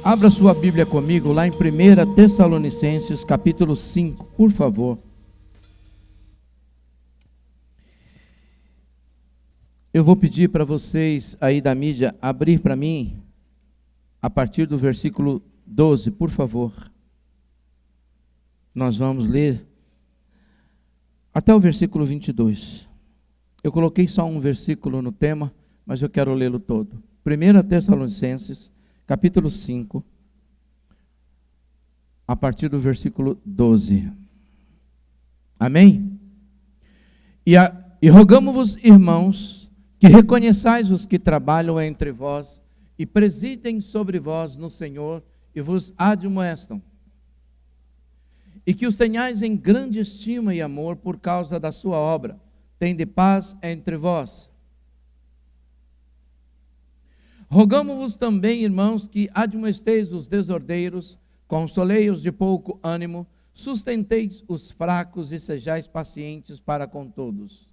Abra sua Bíblia comigo lá em 1 Tessalonicenses, capítulo 5, por favor. Eu vou pedir para vocês aí da mídia abrir para mim a partir do versículo 12, por favor. Nós vamos ler até o versículo 22. Eu coloquei só um versículo no tema, mas eu quero lê-lo todo. 1 Tessalonicenses, capítulo 5, a partir do versículo 12. Amém? E rogamo-vos, irmãos, que reconheçais os que trabalham entre vós e presidem sobre vós no Senhor e vos admoestam, e que os tenhais em grande estima e amor por causa da sua obra. Tende paz entre vós. Rogamo-vos também, irmãos, que admoesteis os desordeiros, consolei-os de pouco ânimo, sustenteis os fracos e sejais pacientes para com todos.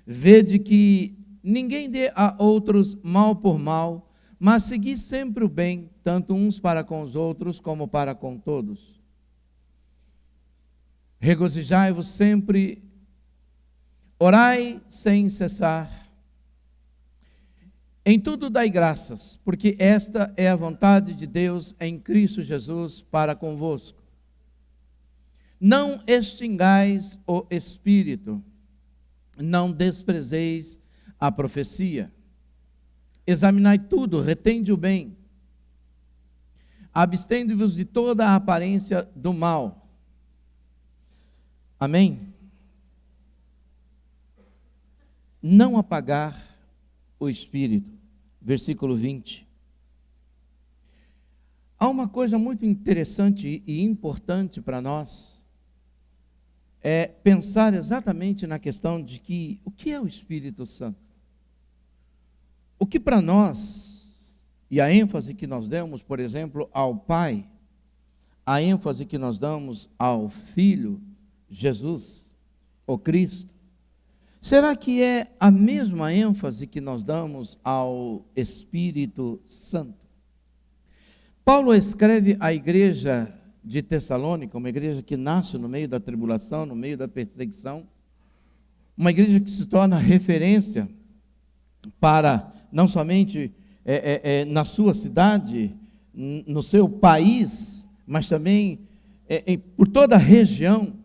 Vede que ninguém dê a outros mal por mal, mas segui sempre o bem, tanto uns para com os outros como para com todos. Regozijai-vos sempre, orai sem cessar. Em tudo dai graças, porque esta é a vontade de Deus em Cristo Jesus para convosco. Não extingais o Espírito, não desprezeis a profecia. Examinai tudo, retende o bem. Abstende-vos de toda a aparência do mal. Amém? Não apagar o Espírito. Versículo 20. Há uma coisa muito interessante e importante para nós, é pensar exatamente na questão de que, o que é o Espírito Santo? O que para nós, e a ênfase que nós damos, por exemplo, ao Pai, a ênfase que nós damos ao Filho, Jesus, o Cristo, será que é a mesma ênfase que nós damos ao Espírito Santo? Paulo escreve à igreja de Tessalônica, uma igreja que nasce no meio da tribulação, no meio da perseguição, uma igreja que se torna referência para, não somente na sua cidade, no seu país, mas também por toda a região.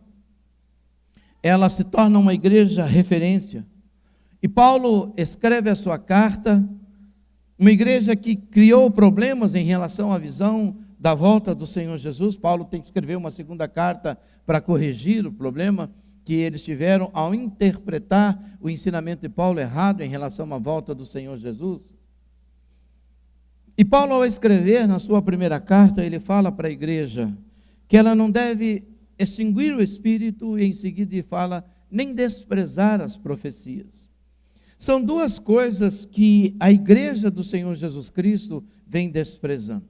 Ela se torna uma igreja referência. E Paulo escreve a sua carta, uma igreja que criou problemas em relação à visão da volta do Senhor Jesus. Paulo tem que escrever uma segunda carta para corrigir o problema que eles tiveram ao interpretar o ensinamento de Paulo errado em relação à volta do Senhor Jesus. E Paulo, ao escrever na sua primeira carta, ele fala para a igreja que ela não deve extinguir o Espírito, e em seguida fala, nem desprezar as profecias. São duas coisas que a igreja do Senhor Jesus Cristo vem desprezando.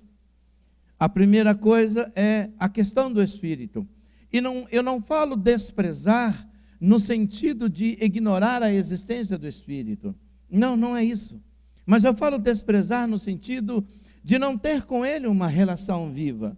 A primeira coisa é a questão do Espírito. E eu não falo desprezar no sentido de ignorar a existência do Espírito. Não, não é isso. Mas eu falo desprezar no sentido de não ter com ele uma relação viva,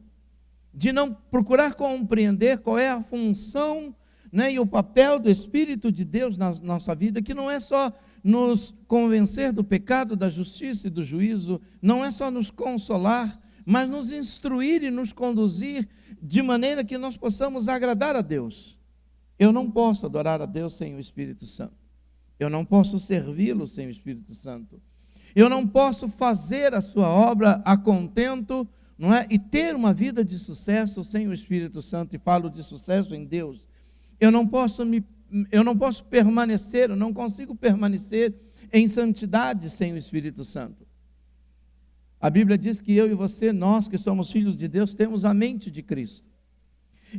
de não procurar compreender qual é a função, né, e o papel do Espírito de Deus na nossa vida, que não é só nos convencer do pecado, da justiça e do juízo, não é só nos consolar, mas nos instruir e nos conduzir de maneira que nós possamos agradar a Deus. Eu não posso adorar a Deus sem o Espírito Santo. Eu não posso servi-lo sem o Espírito Santo. Eu não posso fazer a sua obra a contento, não é? E ter uma vida de sucesso sem o Espírito Santo, e falo de sucesso em Deus. Eu não posso permanecer, eu não consigo permanecer em santidade sem o Espírito Santo. A Bíblia diz que eu e você, nós que somos filhos de Deus, temos a mente de Cristo.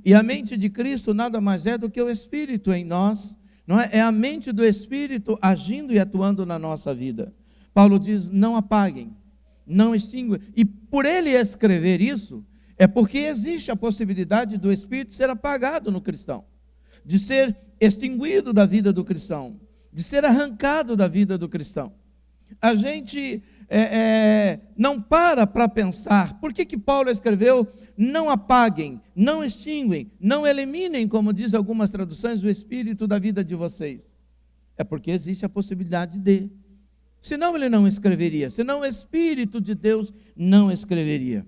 E a mente de Cristo nada mais é do que o Espírito em nós, não é? É a mente do Espírito agindo e atuando na nossa vida. Paulo diz, não apaguem, não extinguam. E por ele escrever isso, é porque existe a possibilidade do Espírito ser apagado no cristão, de ser extinguido da vida do cristão, de ser arrancado da vida do cristão. A gente não para pensar. Por que Paulo escreveu: não apaguem, não extinguem, não eliminem, como diz algumas traduções, o espírito da vida de vocês? É porque existe a possibilidade de. Senão ele não escreveria, senão o Espírito de Deus não escreveria.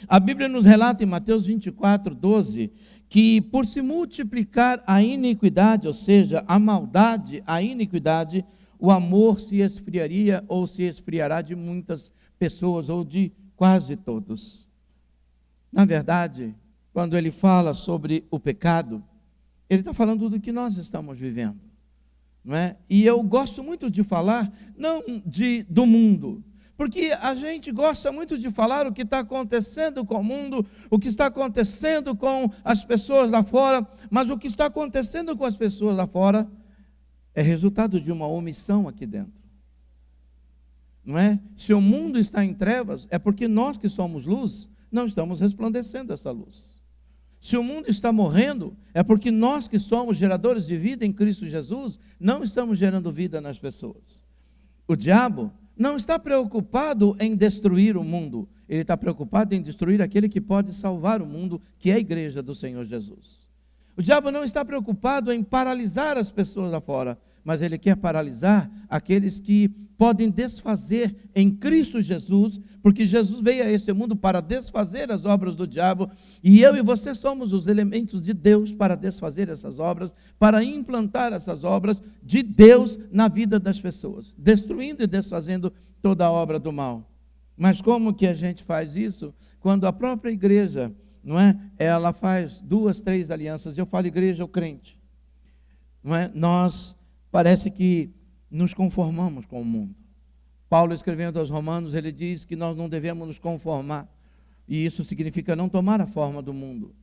A Bíblia nos relata em Mateus 24, 12, que por se multiplicar a iniquidade, ou seja, a maldade, a iniquidade, o amor se esfriaria ou se esfriará de muitas pessoas ou de quase todos. Na verdade, quando ele fala sobre o pecado, ele está falando do que nós estamos vivendo, não é? E eu gosto muito de falar, não do mundo, porque a gente gosta muito de falar o que está acontecendo com o mundo, o que está acontecendo com as pessoas lá fora, mas o que está acontecendo com as pessoas lá fora é resultado de uma omissão aqui dentro, não é? Se o mundo está em trevas, é porque nós que somos luz, não estamos resplandecendo essa luz. Se o mundo está morrendo, é porque nós que somos geradores de vida em Cristo Jesus, não estamos gerando vida nas pessoas. O diabo não está preocupado em destruir o mundo, ele está preocupado em destruir aquele que pode salvar o mundo, que é a igreja do Senhor Jesus. O diabo não está preocupado em paralisar as pessoas lá fora, mas ele quer paralisar aqueles que podem desfazer em Cristo Jesus, porque Jesus veio a este mundo para desfazer as obras do diabo, e eu e você somos os elementos de Deus para desfazer essas obras, para implantar essas obras de Deus na vida das pessoas, destruindo e desfazendo toda a obra do mal. Mas como que a gente faz isso? Quando a própria igreja, não é? Ela faz 2, 3 alianças. Eu falo igreja ou crente, não é? Nós parece que nos conformamos com o mundo. Paulo, escrevendo aos Romanos, ele diz que nós não devemos nos conformar, e isso significa não tomar a forma do mundo,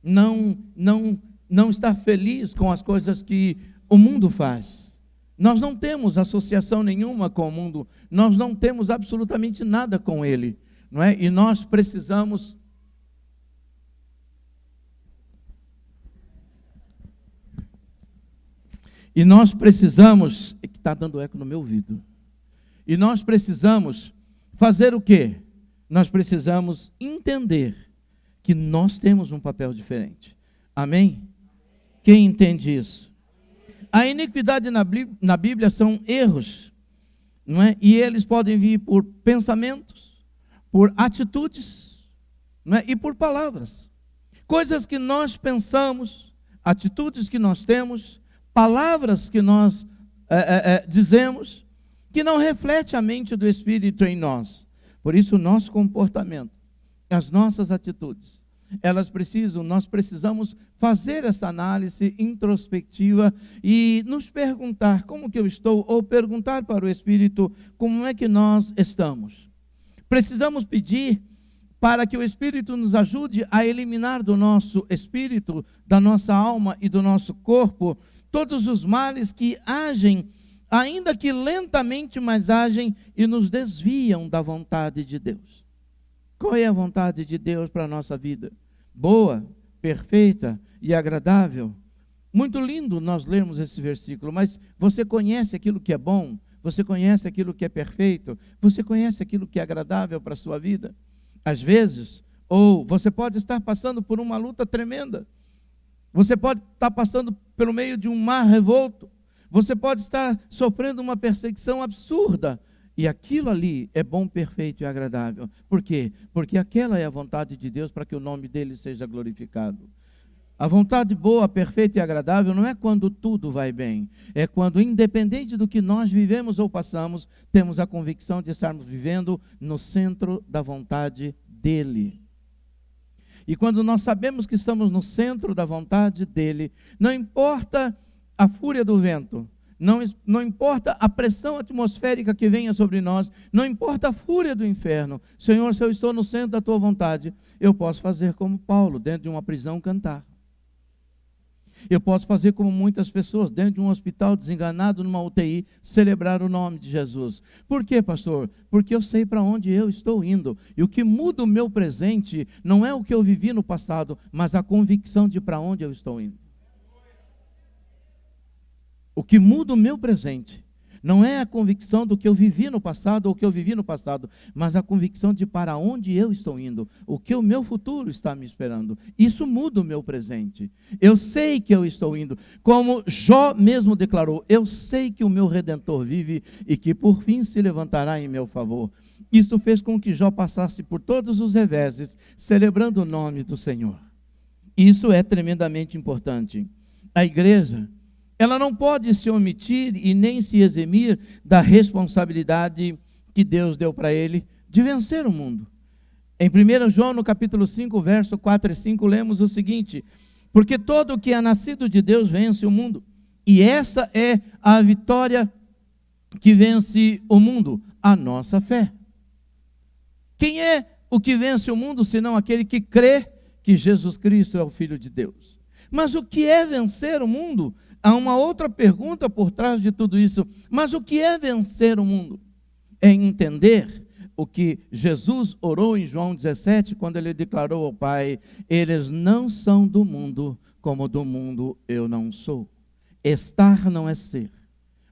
não estar feliz com as coisas que o mundo faz. Nós não temos associação nenhuma com o mundo, nós não temos absolutamente nada com ele, não é? E nós precisamos que está dando eco no meu ouvido, e nós precisamos fazer o quê? Nós precisamos entender que nós temos um papel diferente. Amém? Quem entende isso? A iniquidade na Bíblia são erros, não é? E eles podem vir por pensamentos, por atitudes, não é? E por palavras. Coisas que nós pensamos, atitudes que nós temos, palavras que nós dizemos, que não reflete a mente do Espírito em nós. Por isso o nosso comportamento, as nossas atitudes, nós precisamos fazer essa análise introspectiva e nos perguntar como que eu estou, ou perguntar para o Espírito como é que nós estamos. Precisamos pedir para que o Espírito nos ajude a eliminar do nosso espírito, da nossa alma e do nosso corpo todos os males que agem, ainda que lentamente, mas agem e nos desviam da vontade de Deus. Qual é a vontade de Deus para a nossa vida? Boa, perfeita e agradável. Muito lindo nós lermos esse versículo, mas você conhece aquilo que é bom? Você conhece aquilo que é perfeito? Você conhece aquilo que é agradável para a sua vida? Às vezes, ou você pode estar passando por uma luta tremenda. Você pode estar passando pelo meio de um mar revolto. Você pode estar sofrendo uma perseguição absurda. E aquilo ali é bom, perfeito e agradável. Por quê? Porque aquela é a vontade de Deus para que o nome dele seja glorificado. A vontade boa, perfeita e agradável não é quando tudo vai bem. É quando, independente do que nós vivemos ou passamos, temos a convicção de estarmos vivendo no centro da vontade dele. E quando nós sabemos que estamos no centro da vontade dele, não importa a fúria do vento, não importa a pressão atmosférica que venha sobre nós, não importa a fúria do inferno. Senhor, se eu estou no centro da tua vontade, eu posso fazer como Paulo, dentro de uma prisão, cantar. Eu posso fazer como muitas pessoas, dentro de um hospital, desenganado numa UTI, celebrar o nome de Jesus. Por quê, pastor? Porque eu sei para onde eu estou indo. E o que muda o meu presente não é o que eu vivi no passado, mas a convicção de para onde eu estou indo. O que muda o meu presente Não é a convicção do que eu vivi no passado ou o que eu vivi no passado, mas a convicção de para onde eu estou indo, o que o meu futuro está me esperando. Isso muda o meu presente. Eu sei que eu estou indo. Como Jó mesmo declarou, eu sei que o meu Redentor vive e que por fim se levantará em meu favor. Isso fez com que Jó passasse por todos os reveses, celebrando o nome do Senhor. Isso é tremendamente importante. A igreja, ela não pode se omitir e nem se eximir da responsabilidade que Deus deu para ele de vencer o mundo. Em 1 João, no capítulo 5, verso 4 e 5, lemos o seguinte: porque todo o que é nascido de Deus vence o mundo, e essa é a vitória que vence o mundo, a nossa fé. Quem é o que vence o mundo, senão aquele que crê que Jesus Cristo é o Filho de Deus? Mas o que é vencer o mundo? Há uma outra pergunta por trás de tudo isso. Mas o que é vencer o mundo? É entender o que Jesus orou em João 17, quando ele declarou ao Pai: eles não são do mundo, como do mundo eu não sou. Estar não é ser.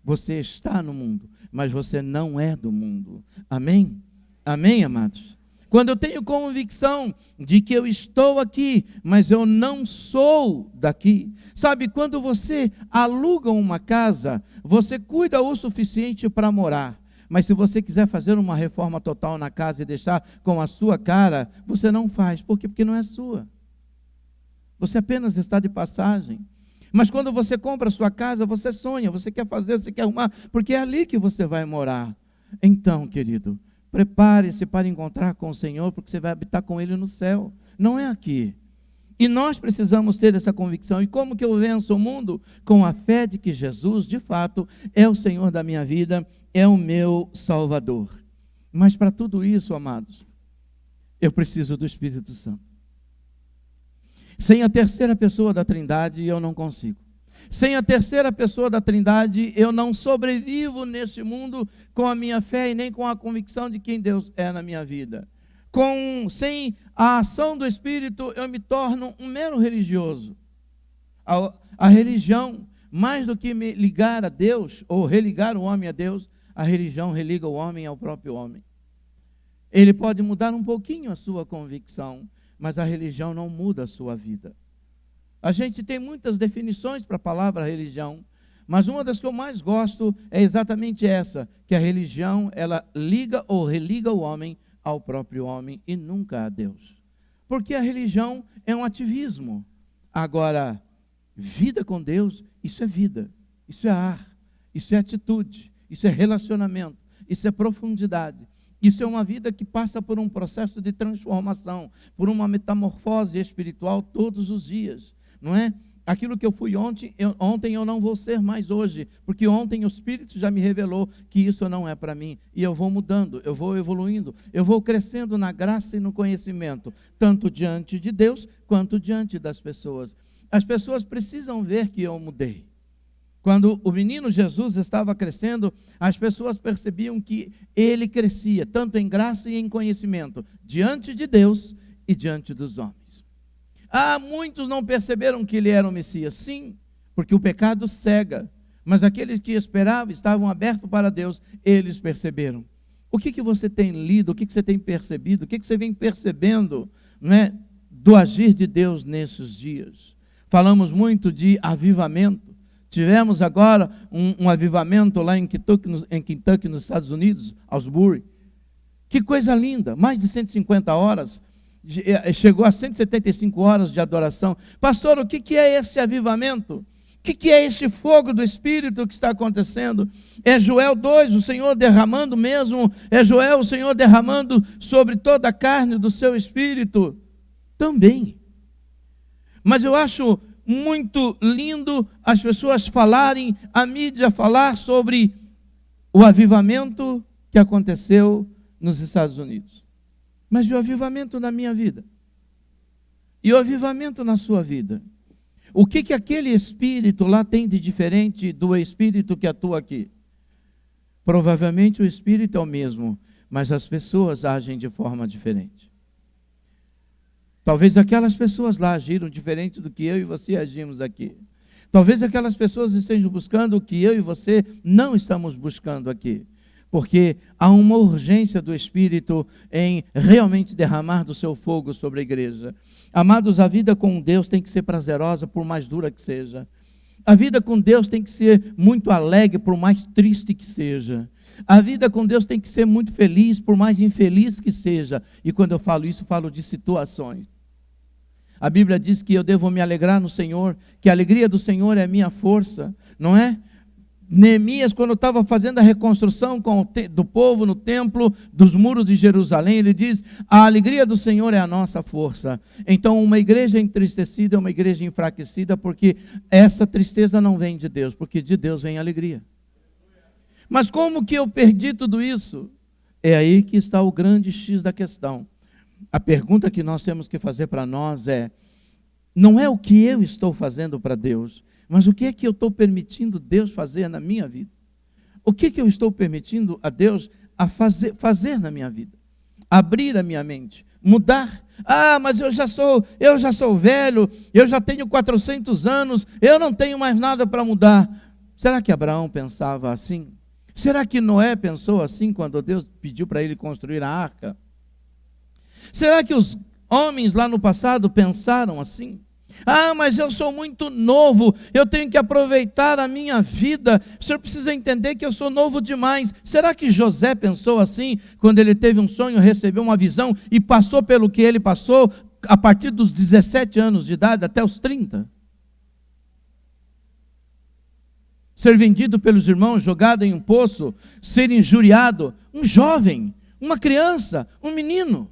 Você está no mundo, mas você não é do mundo. Amém? Amém, amados? Quando eu tenho convicção de que eu estou aqui, mas eu não sou daqui. Sabe, quando você aluga uma casa, você cuida o suficiente para morar. Mas se você quiser fazer uma reforma total na casa e deixar com a sua cara, você não faz. Por quê? Porque não é sua. Você apenas está de passagem. Mas quando você compra a sua casa, você sonha, você quer fazer, você quer arrumar, porque é ali que você vai morar. Então, querido, prepare-se para encontrar com o Senhor, porque você vai habitar com Ele no céu, não é aqui. E nós precisamos ter essa convicção. E como que eu venço o mundo? Com a fé de que Jesus, de fato, é o Senhor da minha vida, é o meu Salvador. Mas para tudo isso, amados, eu preciso do Espírito Santo. Sem a terceira pessoa da Trindade, eu não consigo. Sem a terceira pessoa da Trindade, eu não sobrevivo neste mundo com a minha fé e nem com a convicção de quem Deus é na minha vida. Sem a ação do Espírito, eu me torno um mero religioso. A religião, mais do que me ligar a Deus, ou religar o homem a Deus, a religião religa o homem ao próprio homem. Ele pode mudar um pouquinho a sua convicção, mas a religião não muda a sua vida. A gente tem muitas definições para a palavra religião, mas uma das que eu mais gosto é exatamente essa, que a religião, ela liga ou religa o homem ao próprio homem e nunca a Deus. Porque a religião é um ativismo. Agora, vida com Deus, isso é vida, isso é ar, isso é atitude, isso é relacionamento, isso é profundidade. Isso é uma vida que passa por um processo de transformação, por uma metamorfose espiritual todos os dias. Não é? Aquilo que eu fui ontem eu não vou ser mais hoje, porque ontem o Espírito já me revelou que isso não é para mim, e eu vou mudando, eu vou evoluindo, eu vou crescendo na graça e no conhecimento, tanto diante de Deus, quanto diante das pessoas. As pessoas precisam ver que eu mudei. Quando o menino Jesus estava crescendo, as pessoas percebiam que ele crescia, tanto em graça e em conhecimento, diante de Deus e diante dos homens. Muitos não perceberam que ele era o Messias. Sim, porque o pecado cega. Mas aqueles que esperavam, estavam abertos para Deus, eles perceberam. O que você tem lido, o que você tem percebido, o que você vem percebendo, não é, do agir de Deus nesses dias? Falamos muito de avivamento. Tivemos agora um avivamento lá em Kentucky, nos Estados Unidos, Asbury. Que coisa linda, mais de 150 horas. Chegou a 175 horas de adoração. Pastor, o que é esse avivamento? O que é esse fogo do Espírito que está acontecendo? É Joel 2, o Senhor derramando mesmo? É Joel, o Senhor derramando sobre toda a carne do seu Espírito? Também. Mas eu acho muito lindo as pessoas falarem, a mídia falar sobre o avivamento que aconteceu nos Estados Unidos. Mas e o avivamento na minha vida? E o avivamento na sua vida? O que aquele espírito lá tem de diferente do espírito que atua aqui? Provavelmente o espírito é o mesmo, mas as pessoas agem de forma diferente. Talvez aquelas pessoas lá agiram diferente do que eu e você agimos aqui. Talvez aquelas pessoas estejam buscando o que eu e você não estamos buscando aqui. Porque há uma urgência do Espírito em realmente derramar do seu fogo sobre a igreja. Amados, a vida com Deus tem que ser prazerosa, por mais dura que seja. A vida com Deus tem que ser muito alegre, por mais triste que seja. A vida com Deus tem que ser muito feliz, por mais infeliz que seja. E quando eu falo isso, falo de situações. A Bíblia diz que eu devo me alegrar no Senhor, que a alegria do Senhor é a minha força, não é? Neemias, quando estava fazendo a reconstrução do povo no templo, dos muros de Jerusalém, ele diz, a alegria do Senhor é a nossa força. Então uma igreja entristecida é uma igreja enfraquecida, porque essa tristeza não vem de Deus, porque de Deus vem a alegria. Mas como que eu perdi tudo isso? É aí que está o grande X da questão. A pergunta que nós temos que fazer para nós é, não é o que eu estou fazendo para Deus, mas o que é que eu estou permitindo Deus fazer na minha vida? O que é que eu estou permitindo a Deus a fazer na minha vida? Abrir a minha mente, mudar. Ah, mas eu já sou velho, eu já tenho 400 anos, eu não tenho mais nada para mudar. Será que Abraão pensava assim? Será que Noé pensou assim quando Deus pediu para ele construir a arca? Será que os homens lá no passado pensaram assim? Ah, mas eu sou muito novo, eu tenho que aproveitar a minha vida, o senhor precisa entender que eu sou novo demais. Será que José pensou assim, quando ele teve um sonho, recebeu uma visão e passou pelo que ele passou, a partir dos 17 anos de idade até os 30? Ser vendido pelos irmãos, jogado em um poço, ser injuriado, um jovem, uma criança, um menino.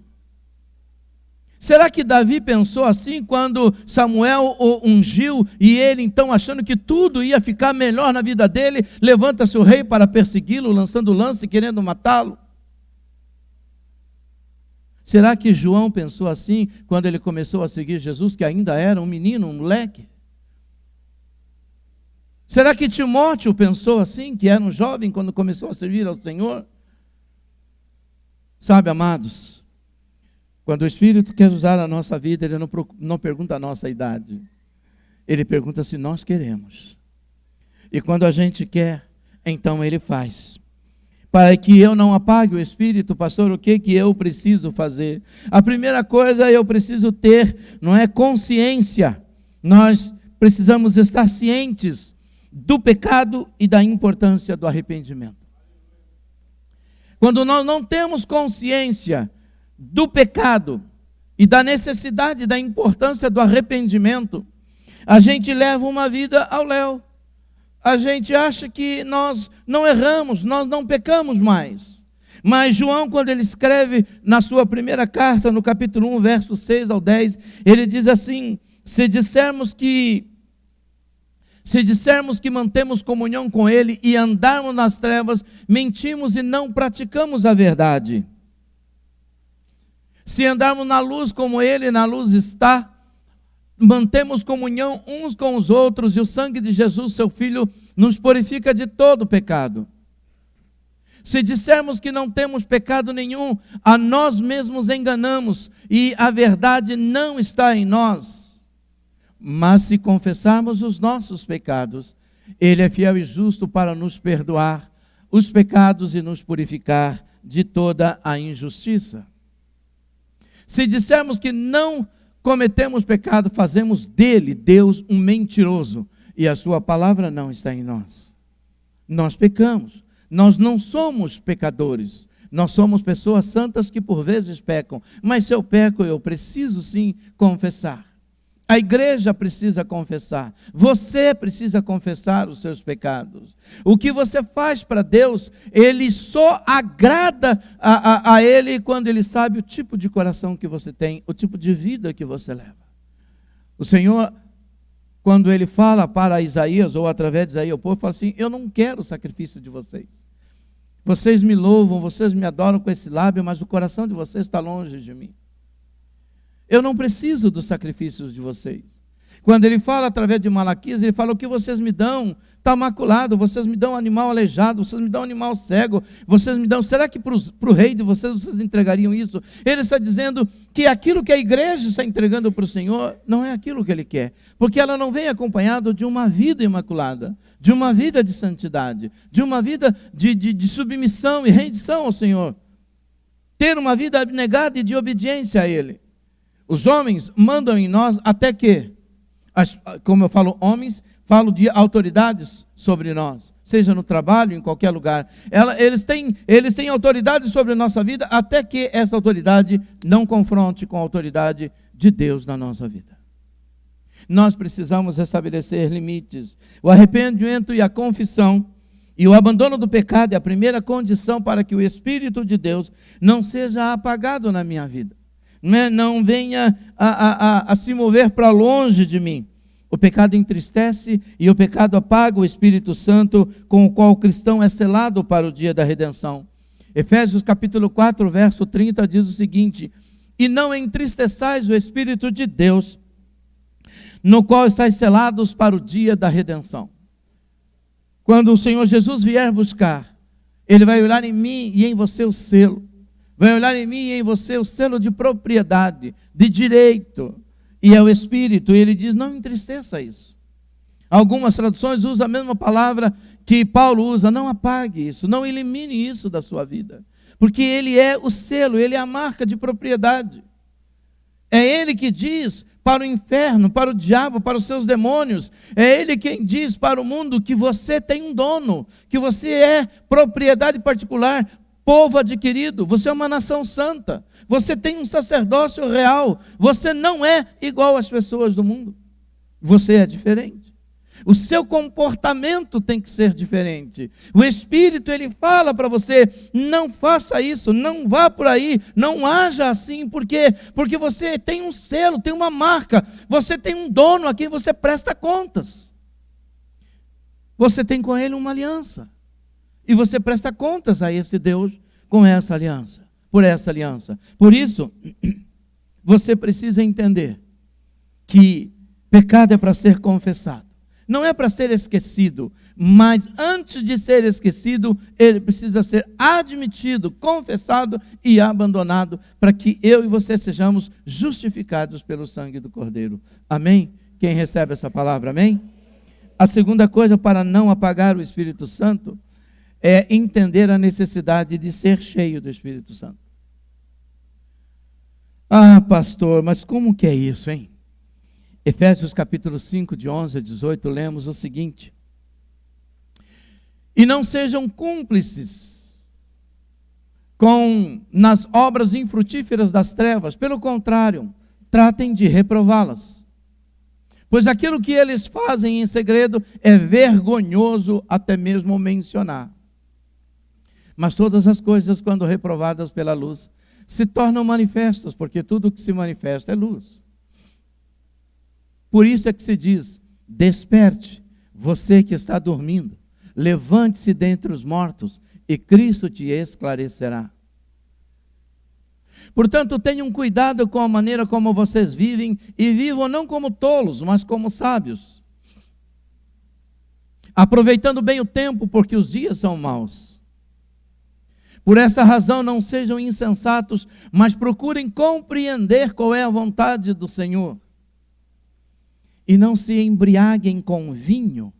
Será que Davi pensou assim quando Samuel o ungiu e ele então achando que tudo ia ficar melhor na vida dele, levanta-se o rei para persegui-lo, lançando lança e querendo matá-lo? Será que João pensou assim quando ele começou a seguir Jesus, que ainda era um menino, um moleque? Será que Timóteo pensou assim, que era um jovem quando começou a servir ao Senhor? Sabe, amados, quando o Espírito quer usar a nossa vida, Ele não pergunta a nossa idade. Ele pergunta se nós queremos. E quando a gente quer, então Ele faz. Para que eu não apague o Espírito, pastor, o que eu preciso fazer? A primeira coisa eu preciso ter, não é consciência. Nós precisamos estar cientes do pecado e da importância do arrependimento. Quando nós não temos consciência do pecado e da necessidade, da importância do arrependimento, a gente leva uma vida ao léu. A gente acha que nós não erramos, nós não pecamos mais. Mas João, quando ele escreve na sua primeira carta, no capítulo 1, versos 6 ao 10, ele diz assim, se dissermos que mantemos comunhão com Ele e andarmos nas trevas, mentimos e não praticamos a verdade. Se andarmos na luz como Ele na luz está, mantemos comunhão uns com os outros e o sangue de Jesus, seu Filho, nos purifica de todo pecado. Se dissermos que não temos pecado nenhum, a nós mesmos enganamos e a verdade não está em nós. Mas se confessarmos os nossos pecados, Ele é fiel e justo para nos perdoar os pecados e nos purificar de toda a injustiça. Se dissermos que não cometemos pecado, fazemos dele, Deus, um mentiroso, e a sua palavra não está em nós. Nós pecamos, nós não somos pecadores, nós somos pessoas santas que por vezes pecam, mas se eu peco, eu preciso sim confessar. A igreja precisa confessar, você precisa confessar os seus pecados. O que você faz para Deus, Ele só agrada a Ele quando Ele sabe o tipo de coração que você tem, o tipo de vida que você leva. O Senhor, quando Ele fala para Isaías, ou através de Isaías, o povo fala assim, eu não quero o sacrifício de vocês. Vocês me louvam, vocês me adoram com esse lábio, mas o coração de vocês está longe de mim. Eu não preciso dos sacrifícios de vocês. Quando ele fala através de Malaquias, ele fala: o que vocês me dão está maculado, vocês me dão um animal aleijado, vocês me dão um animal cego, vocês me dão, será que para o rei de vocês entregariam isso? Ele está dizendo que aquilo que a igreja está entregando para o Senhor, não é aquilo que ele quer, porque ela não vem acompanhado de uma vida imaculada, de uma vida de santidade, de uma vida de submissão e rendição ao Senhor, ter uma vida abnegada e de obediência a Ele. Os homens mandam em nós até que, como eu falo homens, falo de autoridades sobre nós, seja no trabalho, em qualquer lugar. Eles têm autoridade sobre a nossa vida, até que essa autoridade não confronte com a autoridade de Deus na nossa vida. Nós precisamos estabelecer limites. O arrependimento e a confissão e o abandono do pecado é a primeira condição para que o Espírito de Deus não seja apagado na minha vida, não venha a se mover para longe de mim. O pecado entristece e o pecado apaga o Espírito Santo com o qual o cristão é selado para o dia da redenção. Efésios capítulo 4, verso 30 diz o seguinte: e não entristeçais o Espírito de Deus, no qual estáis selados para o dia da redenção. Quando o Senhor Jesus vier buscar, Ele vai olhar em mim e em você o selo, vai olhar em mim e em você o selo de propriedade, de direito, e é o Espírito, e ele diz: não entristeça isso. Algumas traduções usam a mesma palavra que Paulo usa: não apague isso, não elimine isso da sua vida, porque ele é o selo, ele é a marca de propriedade. É ele que diz para o inferno, para o diabo, para os seus demônios, é ele quem diz para o mundo que você tem um dono, que você é propriedade particular, povo adquirido, você é uma nação santa, você tem um sacerdócio real, você não é igual às pessoas do mundo, você é diferente. O seu comportamento tem que ser diferente. O Espírito, ele fala para você: não faça isso, não vá por aí, não haja assim. Por quê? Porque você tem um selo, tem uma marca, você tem um dono a quem você presta contas. Você tem com ele uma aliança, e você presta contas a esse Deus com essa aliança, por essa aliança. Por isso, você precisa entender que pecado é para ser confessado. Não é para ser esquecido, mas antes de ser esquecido, ele precisa ser admitido, confessado e abandonado, para que eu e você sejamos justificados pelo sangue do Cordeiro. Amém? Quem recebe essa palavra, amém? A segunda coisa para não apagar o Espírito Santo é entender a necessidade de ser cheio do Espírito Santo. Ah, pastor, mas como que é isso, hein? Efésios capítulo 5, de 11 a 18, lemos o seguinte: e não sejam cúmplices nas obras infrutíferas das trevas, pelo contrário, tratem de reprová-las. Pois aquilo que eles fazem em segredo é vergonhoso até mesmo mencionar. Mas todas as coisas, quando reprovadas pela luz, se tornam manifestas, porque tudo que se manifesta é luz. Por isso é que se diz: desperte, você que está dormindo, levante-se dentre os mortos, e Cristo te esclarecerá. Portanto, tenham cuidado com a maneira como vocês vivem, e vivam não como tolos, mas como sábios, aproveitando bem o tempo, porque os dias são maus. Por essa razão, não sejam insensatos, mas procurem compreender qual é a vontade do Senhor. E não se embriaguem com vinho,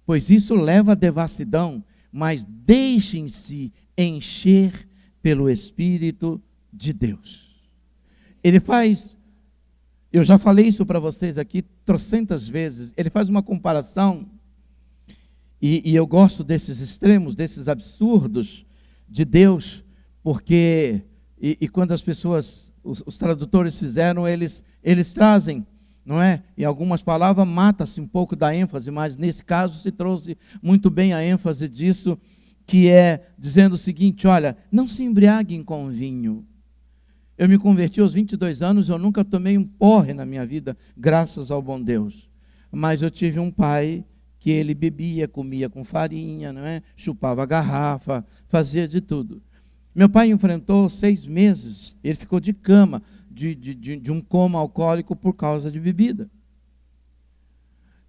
pois isso leva à devassidão, mas deixem-se encher pelo Espírito de Deus. Ele faz, eu já falei isso para vocês aqui trocentas vezes, ele faz uma comparação, e eu gosto desses extremos, desses absurdos de Deus, porque, e quando as pessoas, os tradutores fizeram, eles trazem, não é? Em algumas palavras mata-se um pouco da ênfase, mas nesse caso se trouxe muito bem a ênfase disso, que é dizendo o seguinte: olha, não se embriaguem com vinho. Eu me converti aos 22 anos, eu nunca tomei um porre na minha vida, graças ao bom Deus. Mas eu tive um pai que ele bebia, comia com farinha, não é? Chupava garrafa, fazia de tudo. Meu pai enfrentou 6 meses, ele ficou de cama, de um coma alcoólico por causa de bebida.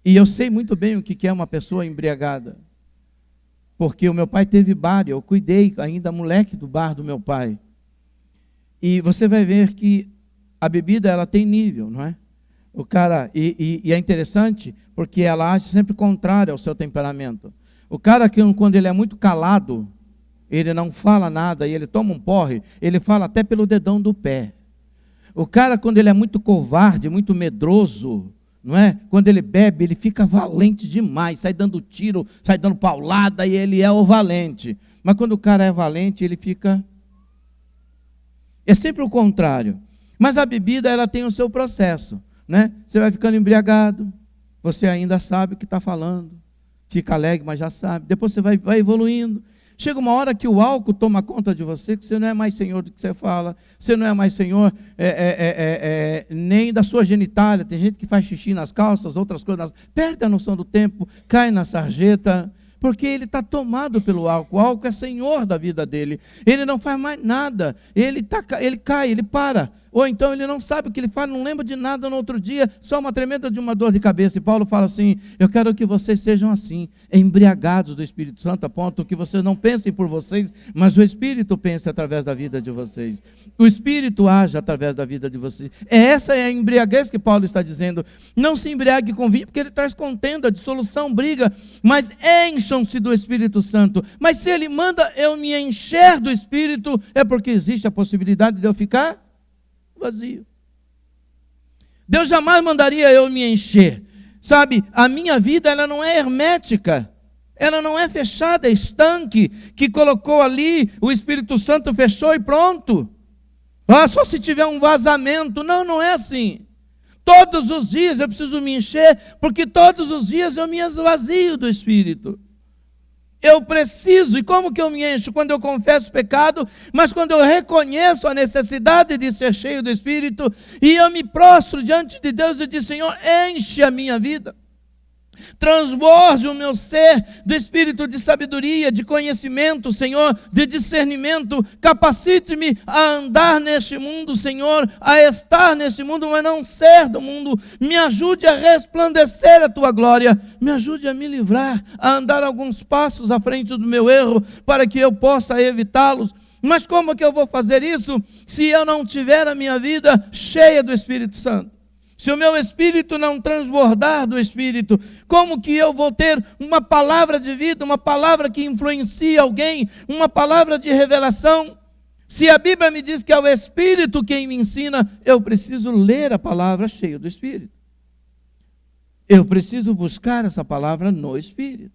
E eu sei muito bem o que é uma pessoa embriagada. Porque o meu pai teve bar, eu cuidei ainda moleque do bar do meu pai. E você vai ver que a bebida, ela tem nível, não é? O cara, e é interessante, porque ela age sempre contrária ao seu temperamento. O cara que quando ele é muito calado, ele não fala nada, e ele toma um porre, ele fala até pelo dedão do pé. O cara, quando ele é muito covarde, muito medroso, não é? Quando ele bebe, ele fica valente demais, sai dando tiro, sai dando paulada, e ele é o valente. Mas quando o cara é valente, ele fica... É sempre o contrário. Mas a bebida, ela tem o seu processo, né? Você vai ficando embriagado, você ainda sabe o que está falando, fica alegre, mas já sabe. Depois você vai evoluindo. Chega uma hora que o álcool toma conta de você, que você não é mais senhor do que você fala, você não é mais senhor nem da sua genitália. Tem gente que faz xixi nas calças, outras coisas, perde a noção do tempo, cai na sarjeta, porque ele está tomado pelo álcool. O álcool é senhor da vida dele, ele não faz mais nada, ele cai, ele para. Ou então ele não sabe o que ele fala, não lembra de nada no outro dia, só uma tremenda de uma dor de cabeça. E Paulo fala assim: eu quero que vocês sejam assim, embriagados do Espírito Santo, a ponto que vocês não pensem por vocês, mas o Espírito pense através da vida de vocês. O Espírito age através da vida de vocês. Essa é a embriaguez que Paulo está dizendo. Não se embriague com vinho, porque ele traz contenda, dissolução, briga, mas encham-se do Espírito Santo. Mas se ele manda eu me encher do Espírito, é porque existe a possibilidade de eu ficar vazio. Deus jamais mandaria eu me encher. Sabe, a minha vida, ela não é hermética, ela não é fechada, é estanque, que colocou ali, o Espírito Santo fechou e pronto. Só se tiver um vazamento. Não, não é assim. Todos os dias eu preciso me encher, porque todos os dias eu me esvazio do Espírito. Eu preciso, e como que eu me encho? Quando eu confesso o pecado, mas quando eu reconheço a necessidade de ser cheio do Espírito, e eu me prostro diante de Deus e digo: Senhor, enche a minha vida, transborde o meu ser do espírito de sabedoria, de conhecimento, Senhor, de discernimento. Capacite-me a andar neste mundo, Senhor, a estar neste mundo, mas não ser do mundo. Me ajude a resplandecer a tua glória, me ajude a me livrar, a andar alguns passos à frente do meu erro, para que eu possa evitá-los. Mas como que eu vou fazer isso se eu não tiver a minha vida cheia do Espírito Santo? Se o meu espírito não transbordar do Espírito, como que eu vou ter uma palavra de vida, uma palavra que influencia alguém, uma palavra de revelação? Se a Bíblia me diz que é o Espírito quem me ensina, eu preciso ler a palavra cheia do Espírito. Eu preciso buscar essa palavra no Espírito.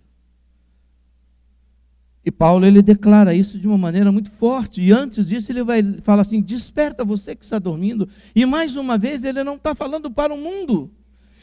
E Paulo, ele declara isso de uma maneira muito forte. E antes disso ele vai falar assim: desperta você que está dormindo. E mais uma vez ele não está falando para o mundo.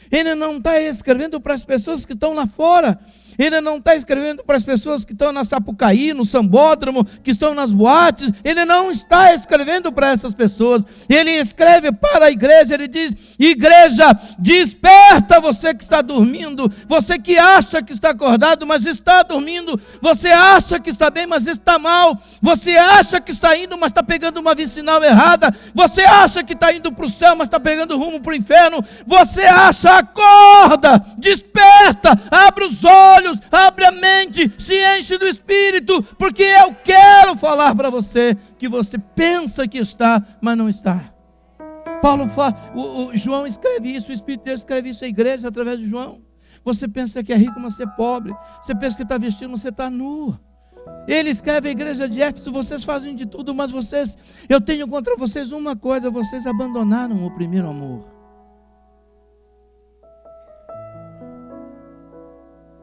Ele não está escrevendo para as pessoas que estão lá fora. Ele não está escrevendo para as pessoas que estão na Sapucaí, no Sambódromo, que estão nas boates. Ele não está escrevendo para essas pessoas. Ele escreve para a igreja. Ele diz: igreja, desperta você que está dormindo. Você que acha que está acordado, mas está dormindo. Você acha que está bem, mas está mal. Você acha que está indo, mas está pegando uma vicinal errada. Você acha que está indo para o céu, mas está pegando rumo para o inferno. Você acha, acorda, desperta, abre os olhos, abre a mente, se enche do Espírito, porque eu quero falar para você que você pensa que está, mas não está. Paulo fala, João escreve isso, o Espírito de Deus escreve isso à igreja através de João. Você pensa que é rico, mas você é pobre. Você pensa que está vestido, mas você está nu. Ele escreve à igreja de Éfeso: vocês fazem de tudo, mas eu tenho contra vocês uma coisa: vocês abandonaram o primeiro amor.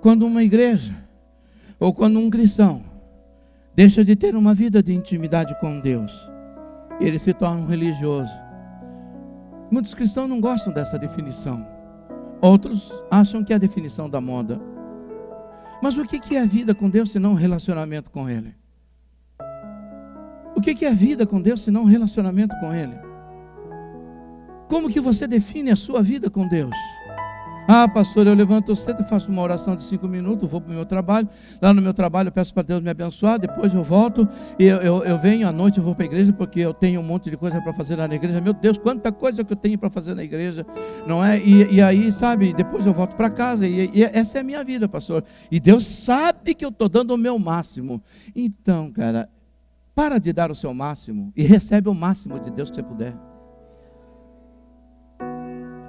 Quando uma igreja, ou quando um cristão, deixa de ter uma vida de intimidade com Deus, ele se torna um religioso. Muitos cristãos não gostam dessa definição. Outros acham que é a definição da moda. Mas o que é a vida com Deus se não um relacionamento com Ele? O que é a vida com Deus se não um relacionamento com Ele? Como que você define a sua vida com Deus? Ah, pastor, eu levanto cedo, faço uma oração de 5 minutos, vou para o meu trabalho. Lá no meu trabalho eu peço para Deus me abençoar. Depois eu volto e eu venho à noite, eu vou para a igreja porque eu tenho um monte de coisa para fazer lá na igreja. Meu Deus, quanta coisa que eu tenho para fazer na igreja, não é? E aí, sabe, depois eu volto para casa e essa é a minha vida, pastor. E Deus sabe que eu estou dando o meu máximo. Então, cara, para de dar o seu máximo e recebe o máximo de Deus que você puder.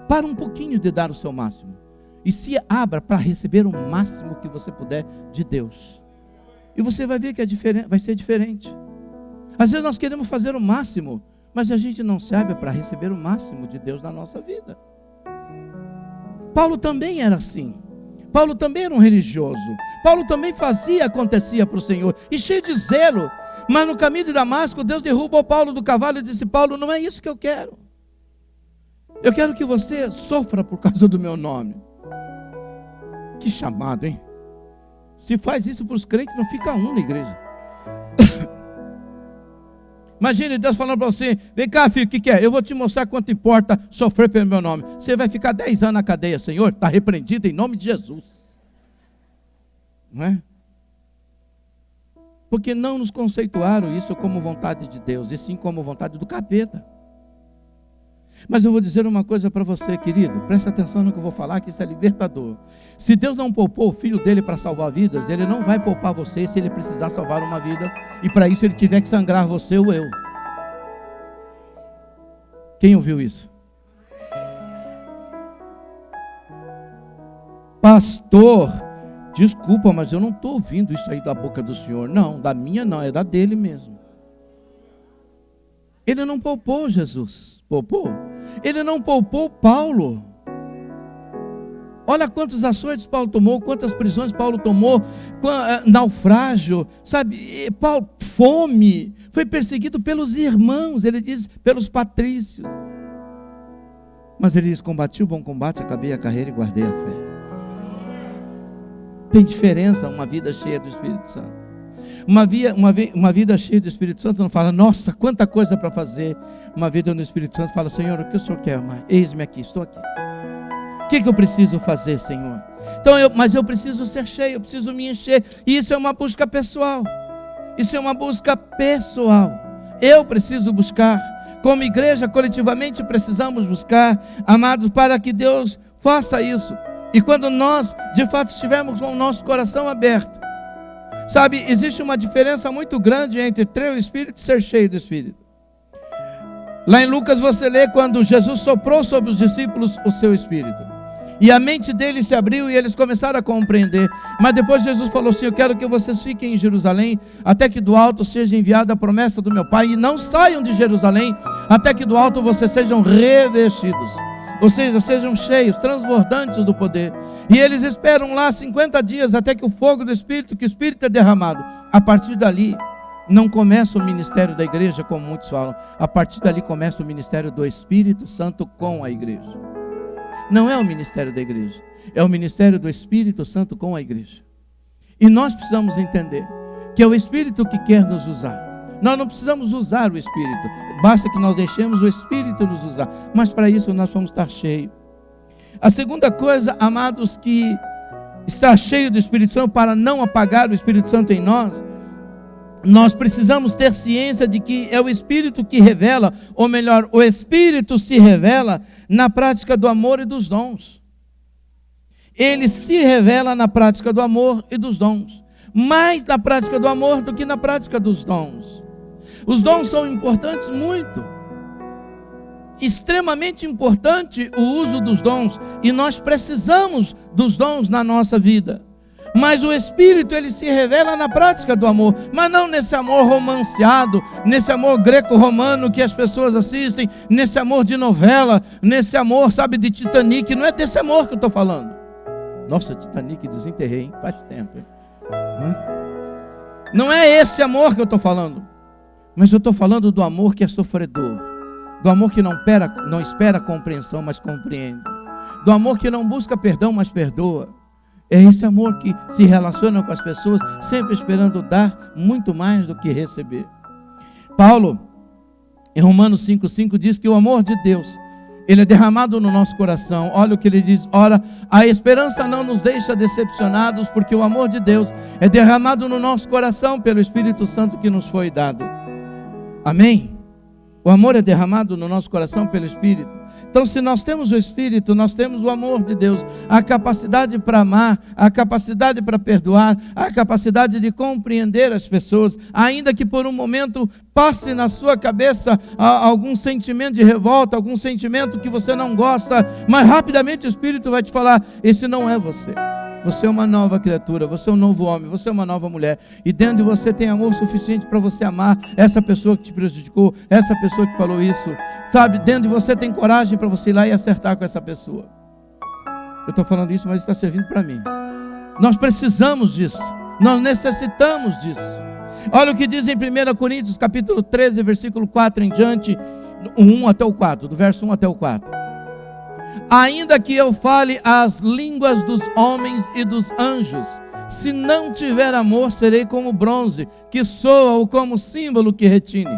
Para um pouquinho de dar o seu máximo e se abra para receber o máximo que você puder de Deus. E você vai ver que vai ser diferente. Às vezes nós queremos fazer o máximo, mas a gente não se abre para receber o máximo de Deus na nossa vida. Paulo também era assim. Paulo também era um religioso. Paulo também acontecia para o Senhor, e cheio de zelo. Mas no caminho de Damasco, Deus derrubou Paulo do cavalo e disse: Paulo, não é isso que eu quero. Eu quero que você sofra por causa do meu nome. Que chamado, hein? Se faz isso para os crentes, não fica um na igreja. Imagine Deus falando para você: vem cá, filho, o que é? Eu vou te mostrar quanto importa sofrer pelo meu nome. Você vai ficar 10 anos na cadeia, Senhor. Está repreendido em nome de Jesus. Não é? Porque não nos conceituaram isso como vontade de Deus, e sim como vontade do capeta. Mas eu vou dizer uma coisa para você, querido, presta atenção no que eu vou falar, que isso é libertador. Se Deus não poupou o filho dele para salvar vidas, Ele não vai poupar você se Ele precisar salvar uma vida, e para isso Ele tiver que sangrar você ou eu. Quem ouviu isso? Pastor, desculpa, mas eu não estou ouvindo isso aí da boca do Senhor. Não, da minha não, é da dele mesmo. Ele não poupou Jesus. Poupou? Ele não poupou Paulo. Olha quantas ações Paulo tomou, quantas prisões Paulo tomou, naufrágio, sabe? Paulo, fome, foi perseguido pelos irmãos, ele diz, pelos patrícios. Mas ele diz: combati o bom combate, acabei a carreira e guardei a fé. Tem diferença uma vida cheia do Espírito Santo. Uma vida cheia do Espírito Santo não fala: nossa, quanta coisa para fazer. Uma vida no Espírito Santo fala: Senhor, o que o Senhor quer, mãe? Eis-me aqui, estou aqui. O que eu preciso fazer, Senhor? Então, mas eu preciso ser cheio, eu preciso me encher. E isso é uma busca pessoal. Isso é uma busca pessoal. Eu preciso buscar. Como igreja, coletivamente precisamos buscar, amados, para que Deus faça isso. E quando nós, de fato, estivermos com o nosso coração aberto, sabe, existe uma diferença muito grande entre ter o Espírito e ser cheio do Espírito. Lá em Lucas você lê quando Jesus soprou sobre os discípulos o seu Espírito. E a mente deles se abriu e eles começaram a compreender. Mas depois Jesus falou assim: eu quero que vocês fiquem em Jerusalém, até que do alto seja enviada a promessa do meu Pai. E não saiam de Jerusalém, até que do alto vocês sejam revestidos. Ou seja, sejam cheios, transbordantes do poder. E eles esperam lá 50 dias, até que o fogo do Espírito, que o Espírito é derramado. A partir dali, não começa o ministério da igreja, como muitos falam. A partir dali começa o ministério do Espírito Santo com a igreja. Não é o ministério da igreja, é o ministério do Espírito Santo com a igreja. E nós precisamos entender que é o Espírito que quer nos usar. Nós não precisamos usar o Espírito, basta que nós deixemos o Espírito nos usar. Mas para isso nós vamos estar cheios. A segunda coisa, amados, que está cheio do Espírito Santo, para não apagar o Espírito Santo em nós precisamos ter ciência de que é o Espírito que revela, ou melhor, o Espírito se revela na prática do amor e dos dons. Ele se revela na prática do amor e dos dons, mais na prática do amor do que na prática dos dons. Os dons são importantes muito, extremamente importante o uso dos dons, e nós precisamos dos dons na nossa vida. Mas o Espírito, ele se revela na prática do amor, mas não nesse amor romanceado, nesse amor greco-romano que as pessoas assistem, nesse amor de novela, nesse amor, sabe, de Titanic. Não é desse amor que eu estou falando. Nossa, Titanic desenterrei, hein? Faz tempo, hein? Não é esse amor que eu estou falando, mas eu estou falando do amor que é sofredor, do amor que não espera compreensão, mas compreende, do amor que não busca perdão, mas perdoa. É esse amor que se relaciona com as pessoas, sempre esperando dar muito mais do que receber. Paulo, em Romanos 5,5, diz que o amor de Deus Ele é derramado no nosso coração. Olha o que ele diz: ora, a esperança não nos deixa decepcionados, porque o amor de Deus é derramado no nosso coração pelo Espírito Santo que nos foi dado. Amém? O amor é derramado no nosso coração pelo Espírito. Então, se nós temos o Espírito, nós temos o amor de Deus, a capacidade para amar, a capacidade para perdoar, a capacidade de compreender as pessoas, ainda que por um momento passe na sua cabeça algum sentimento de revolta, algum sentimento que você não gosta, mas rapidamente o Espírito vai te falar: esse não é você. Você é uma nova criatura, você é um novo homem, você é uma nova mulher. E dentro de você tem amor suficiente para você amar essa pessoa que te prejudicou, essa pessoa que falou isso. Sabe, dentro de você tem coragem para você ir lá e acertar com essa pessoa. Eu estou falando isso, mas está servindo para mim. Nós precisamos disso. Nós necessitamos disso. Olha o que diz em 1 Coríntios capítulo 13, versículo 4 em diante, 1 até o 4, do verso 1 até o 4. Ainda que eu fale as línguas dos homens e dos anjos, se não tiver amor, serei como bronze, que soa, ou como símbolo que retine.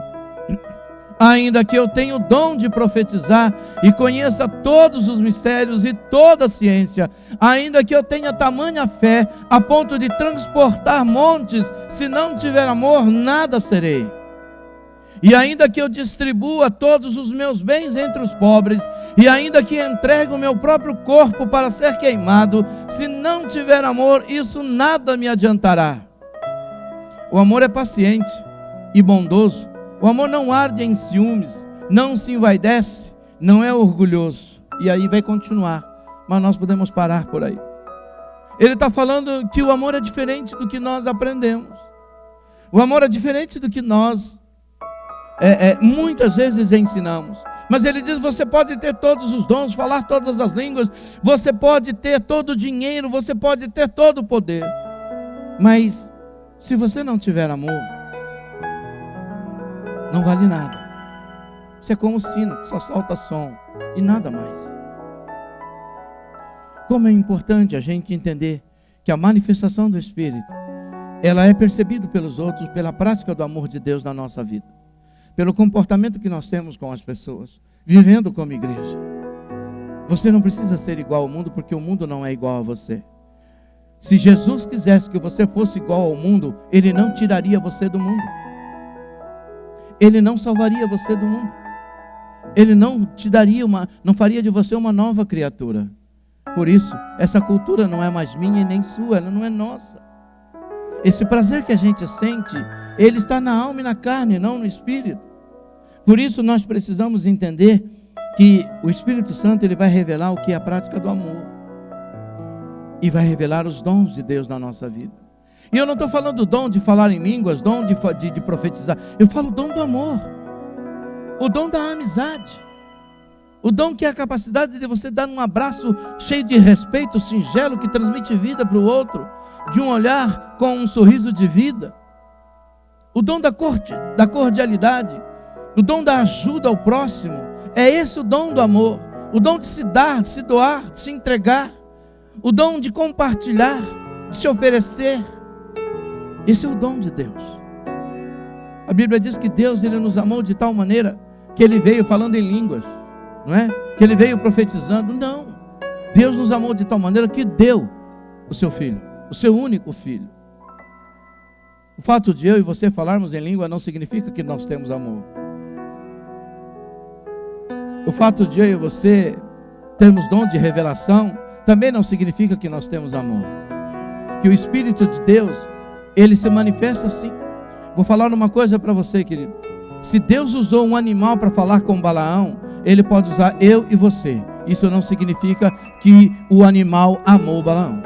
Ainda que eu tenha o dom de profetizar e conheça todos os mistérios e toda a ciência, ainda que eu tenha tamanha fé a ponto de transportar montes, se não tiver amor, nada serei. E ainda que eu distribua todos os meus bens entre os pobres, e ainda que entregue o meu próprio corpo para ser queimado, se não tiver amor, isso nada me adiantará. O amor é paciente e bondoso. O amor não arde em ciúmes, não se envaidece, não é orgulhoso. E aí vai continuar, mas nós podemos parar por aí. Ele está falando que o amor é diferente do que nós aprendemos. O amor é diferente do que nós muitas vezes ensinamos. Mas ele diz: você pode ter todos os dons, falar todas as línguas, você pode ter todo o dinheiro, você pode ter todo o poder, mas se você não tiver amor, não vale nada. Você é como o sino que só solta som e nada mais. Como é importante a gente entender que a manifestação do Espírito, ela é percebida pelos outros pela prática do amor de Deus na nossa vida, pelo comportamento que nós temos com as pessoas, vivendo como igreja. Você não precisa ser igual ao mundo, porque o mundo não é igual a você. Se Jesus quisesse que você fosse igual ao mundo, Ele não tiraria você do mundo. Ele não salvaria você do mundo. Ele não te daria não faria de você uma nova criatura. Por isso, essa cultura não é mais minha e nem sua, ela não é nossa. Esse prazer que a gente sente, ele está na alma e na carne, não no espírito. Por isso nós precisamos entender que o Espírito Santo, ele vai revelar o que é a prática do amor, e vai revelar os dons de Deus na nossa vida. E eu não estou falando do dom de falar em línguas, dom de profetizar. Eu falo o dom do amor, o dom da amizade, o dom que é a capacidade de você dar um abraço cheio de respeito, singelo, que transmite vida para o outro, de um olhar com um sorriso de vida, o dom da cordialidade, o dom da ajuda ao próximo. É esse o dom do amor, o dom de se dar, de se doar, de se entregar, o dom de compartilhar, de se oferecer. Esse é o dom de Deus. A Bíblia diz que Deus, ele nos amou de tal maneira que ele veio falando em línguas, não é? Que ele veio profetizando. Não, Deus nos amou de tal maneira que deu o seu filho, o seu único filho. O fato de eu e você falarmos em língua não significa que nós temos amor. O fato de eu e você termos dom de revelação também não significa que nós temos amor. Que o Espírito de Deus, ele se manifesta assim. Vou falar uma coisa para você, querido. Se Deus usou um animal para falar com Balaão, ele pode usar eu e você. Isso não significa que o animal amou Balaão.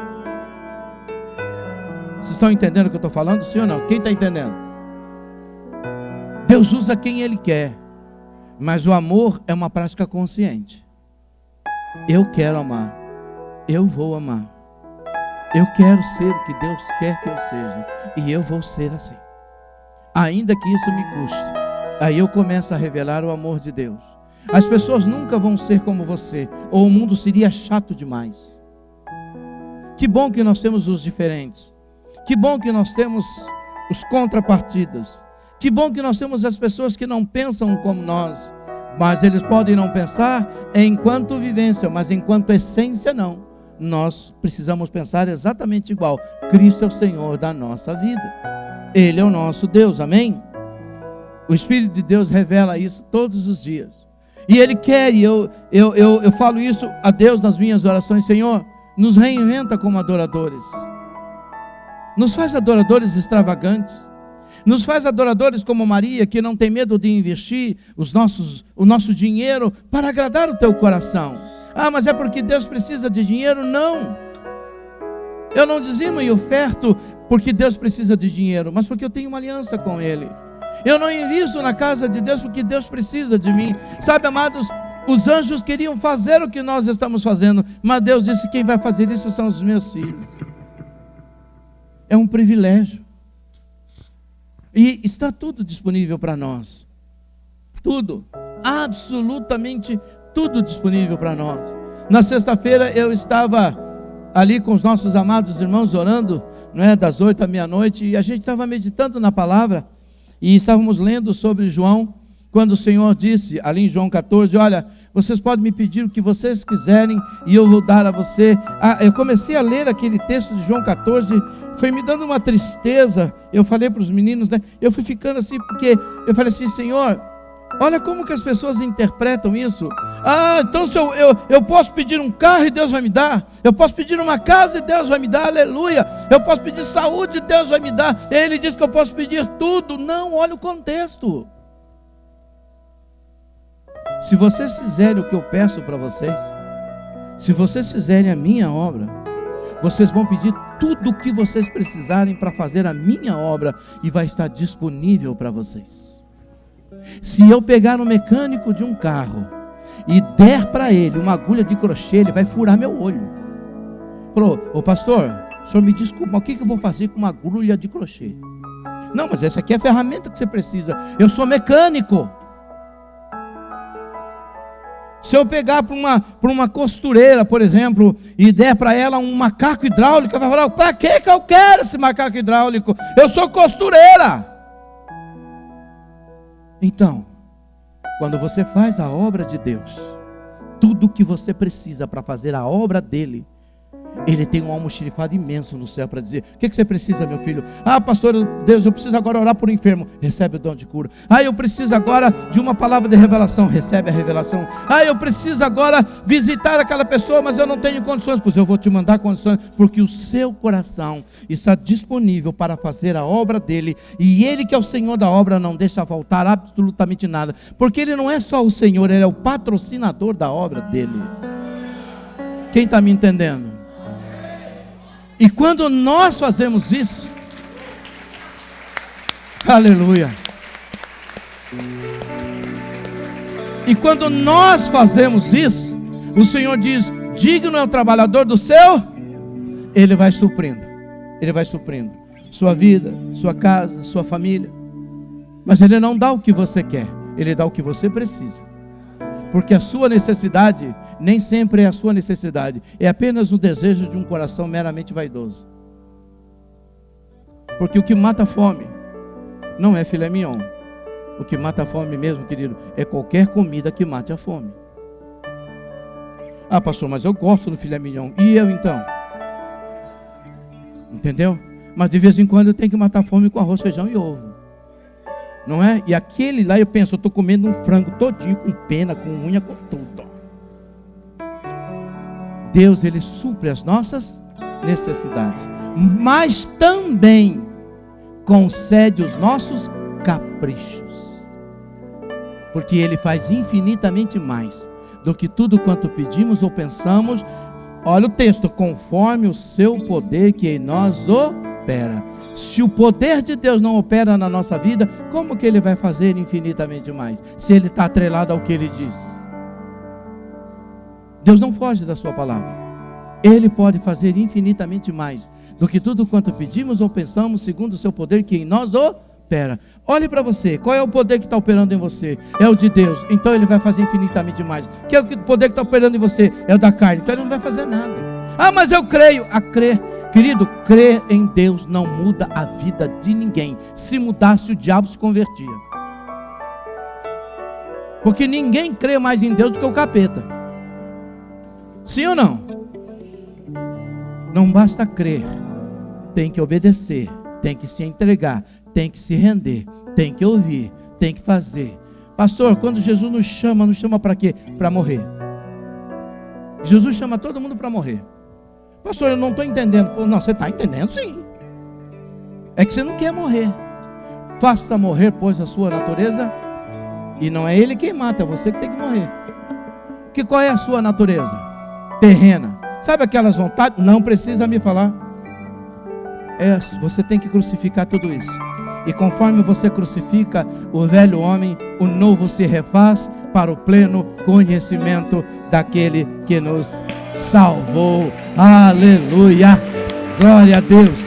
Vocês estão entendendo o que eu estou falando? Sim ou não? Quem está entendendo? Deus usa quem ele quer, mas o amor é uma prática consciente. Eu quero amar, eu vou amar, eu quero ser o que Deus quer que eu seja, e eu vou ser assim, ainda que isso me custe. Aí eu começo a revelar o amor de Deus. As pessoas nunca vão ser como você, ou o mundo seria chato demais. Que bom que nós temos os diferentes, que bom que nós temos os contrapartidas, que bom que nós temos as pessoas que não pensam como nós, Mas eles podem não pensar enquanto vivência, mas enquanto essência não. Nós precisamos pensar exatamente igual. Cristo é o Senhor da nossa vida. Ele é o nosso Deus, amém? O Espírito de Deus revela isso todos os dias. E Ele quer, e eu falo isso a Deus nas minhas orações: Senhor, nos reinventa como adoradores. Nos faz adoradores extravagantes. Nos faz adoradores como Maria, que não tem medo de investir o nosso dinheiro para agradar o teu coração. Ah, mas é porque Deus precisa de dinheiro? Não. Eu não dizimo e oferto porque Deus precisa de dinheiro, mas porque eu tenho uma aliança com Ele. Eu não invisto na casa de Deus porque Deus precisa de mim. Sabe, amados, os anjos queriam fazer o que nós estamos fazendo, mas Deus disse: quem vai fazer isso são os meus filhos. É um privilégio. E está tudo disponível para nós. Tudo, absolutamente tudo disponível para nós. Na sexta-feira eu estava ali com os nossos amados irmãos orando, não é, das 8 à meia-noite, e a gente estava meditando na palavra, e estávamos lendo sobre João, quando o Senhor disse, ali em João 14, olha, vocês podem me pedir o que vocês quiserem, e eu vou dar a você. Eu comecei a ler aquele texto de João 14, foi me dando uma tristeza. Eu falei para os meninos, né? Eu fui ficando assim, porque eu falei assim: Senhor, olha como que as pessoas interpretam isso. Então se eu posso pedir um carro e Deus vai me dar. Eu posso pedir uma casa e Deus vai me dar, aleluia. Eu posso pedir saúde e Deus vai me dar. Ele diz que eu posso pedir tudo. Não, olha o contexto. Se vocês fizerem o que eu peço para vocês, se vocês fizerem a minha obra, vocês vão pedir tudo o que vocês precisarem para fazer a minha obra, e vai estar disponível para vocês. Se eu pegar no mecânico de um carro e der para ele uma agulha de crochê, ele vai furar meu olho. Falou: ô pastor, o senhor me desculpa, mas o que eu vou fazer com uma agulha de crochê? Não, mas essa aqui é a ferramenta que você precisa. Eu sou mecânico. Se eu pegar para uma costureira, por exemplo, e der para ela um macaco hidráulico, ela vai falar: para que eu quero esse macaco hidráulico? Eu sou costureira. Então, quando você faz a obra de Deus, tudo que você precisa para fazer a obra dele, Ele tem um almoxarifado imenso no céu para dizer: o que você precisa, meu filho? Pastor Deus, eu preciso agora orar por um enfermo. Recebe o dom de cura. Eu preciso agora de uma palavra de revelação. Recebe a revelação. Eu preciso agora visitar aquela pessoa, mas eu não tenho condições. Pois eu vou te mandar condições, porque o seu coração está disponível para fazer a obra dele, e Ele, que é o Senhor da obra, não deixa faltar absolutamente nada, porque Ele não é só o Senhor, Ele é o patrocinador da obra dele. Quem está me entendendo? E quando nós fazemos isso, aleluia, e quando nós fazemos isso, o Senhor diz: digno é o trabalhador do seu, Ele vai suprindo, sua vida, sua casa, sua família. Mas Ele não dá o que você quer, Ele dá o que você precisa, porque a sua necessidade nem sempre é a sua necessidade, é apenas o desejo de um coração meramente vaidoso. Porque o que mata a fome não é filé mignon. O que mata a fome mesmo, querido, é qualquer comida que mate a fome. Pastor, mas eu gosto do filé mignon. E eu então? Entendeu? Mas de vez em quando eu tenho que matar a fome com arroz, feijão e ovo. Não é? E aquele lá eu penso: eu estou comendo um frango todinho, com pena, com unha, com tudo. Deus, Ele supre as nossas necessidades, mas também concede os nossos caprichos, porque Ele faz infinitamente mais do que tudo quanto pedimos ou pensamos. Olha o texto: conforme o seu poder que em nós opera. Se o poder de Deus não opera na nossa vida, como que Ele vai fazer infinitamente mais, se Ele está atrelado ao que Ele diz? Deus não foge da sua palavra. Ele pode fazer infinitamente mais do que tudo quanto pedimos ou pensamos, segundo o seu poder que em nós opera. Olhe para você, qual é o poder que está operando em você? É o de Deus, então Ele vai fazer infinitamente mais. Que é o poder que está operando em você? É o da carne, então Ele não vai fazer nada. Mas eu creio. Querido, crer em Deus não muda a vida de ninguém. Se mudasse, o diabo se convertia. Porque ninguém crê mais em Deus do que o capeta. Sim ou não? Não basta crer, tem que obedecer, tem que se entregar, tem que se render, tem que ouvir, tem que fazer. Pastor, quando Jesus nos chama para quê? Para morrer. Jesus chama todo mundo para morrer. Pastor, eu não estou entendendo. Não, você está entendendo sim. É que você não quer morrer. Faça morrer, pois, a sua natureza. E não é Ele quem mata, é você que tem que morrer. Qual é a sua natureza? Terrena. Sabe aquelas vontades? Não precisa me falar. Você tem que crucificar tudo isso. E conforme você crucifica o velho homem, o novo se refaz para o pleno conhecimento daquele que nos salvou. Aleluia. Glória a Deus.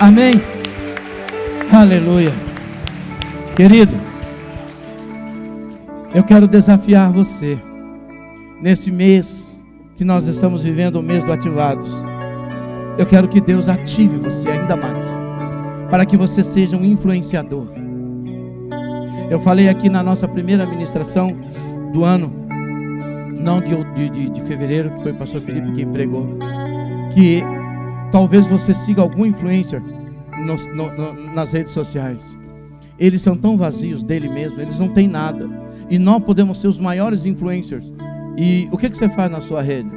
Amém. Aleluia. Querido, eu quero desafiar você nesse mês que nós estamos vivendo, o mês do Ativados. Eu quero que Deus ative você ainda mais, para que você seja um influenciador. Eu falei aqui na nossa primeira ministração do ano, não de fevereiro, que foi o pastor Felipe quem pregou, que talvez você siga algum influencer nas redes sociais. Eles são tão vazios dele mesmo, eles não têm nada. E nós podemos ser os maiores influencers. E o que você faz na sua rede?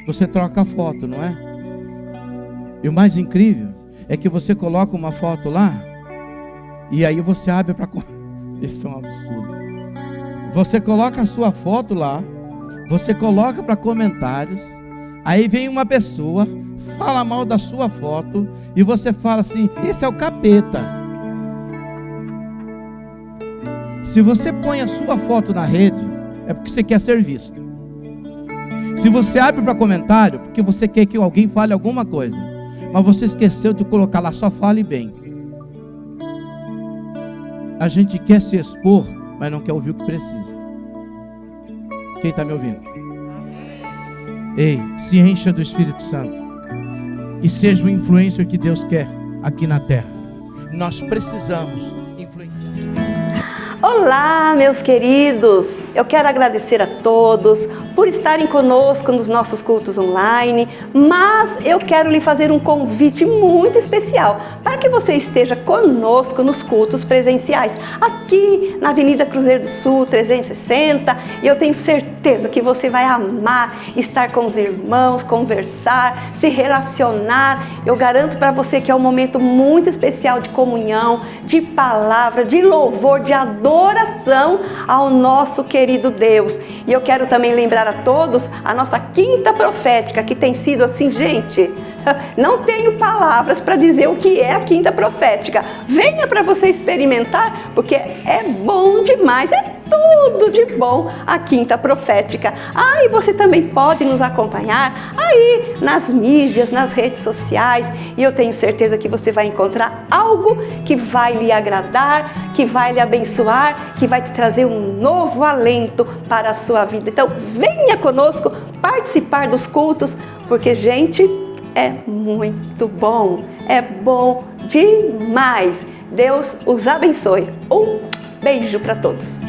Você troca a foto, não é? E o mais incrível é que você coloca uma foto lá, e aí você abre para... Isso é um absurdo. Você coloca a sua foto lá, você coloca para comentários, aí vem uma pessoa, fala mal da sua foto, e você fala assim: esse é o capeta. Se você põe a sua foto na rede, é porque você quer ser visto. Se você abre para comentário, porque você quer que alguém fale alguma coisa, mas você esqueceu de colocar lá, só fale bem. A gente quer se expor, mas não quer ouvir o que precisa. Quem está me ouvindo? Ei, se encha do Espírito Santo e seja o influencer que Deus quer aqui na terra. Nós precisamos influenciar. Olá, meus queridos, eu quero agradecer a todos por estarem conosco nos nossos cultos online, mas eu quero lhe fazer um convite muito especial para que você esteja conosco nos cultos presenciais, aqui na Avenida Cruzeiro do Sul 360, e eu tenho certeza que você vai amar estar com os irmãos, conversar, se relacionar. Eu garanto para você que é um momento muito especial de comunhão, de palavra, de louvor, de adoração ao nosso querido Deus. E eu quero também lembrar a todos a nossa quinta profética, que tem sido assim, gente, não tenho palavras para dizer o que é a quinta profética. Venha para você experimentar, porque é bom demais, é tudo de bom a quinta profética. E você também pode nos acompanhar aí nas mídias, nas redes sociais, e eu tenho certeza que você vai encontrar algo que vai lhe agradar, que vai lhe abençoar, que vai te trazer um novo alento para a sua vida. Então venha conosco participar dos cultos, porque, gente, é muito bom, é bom demais. Deus os abençoe. Um beijo para todos.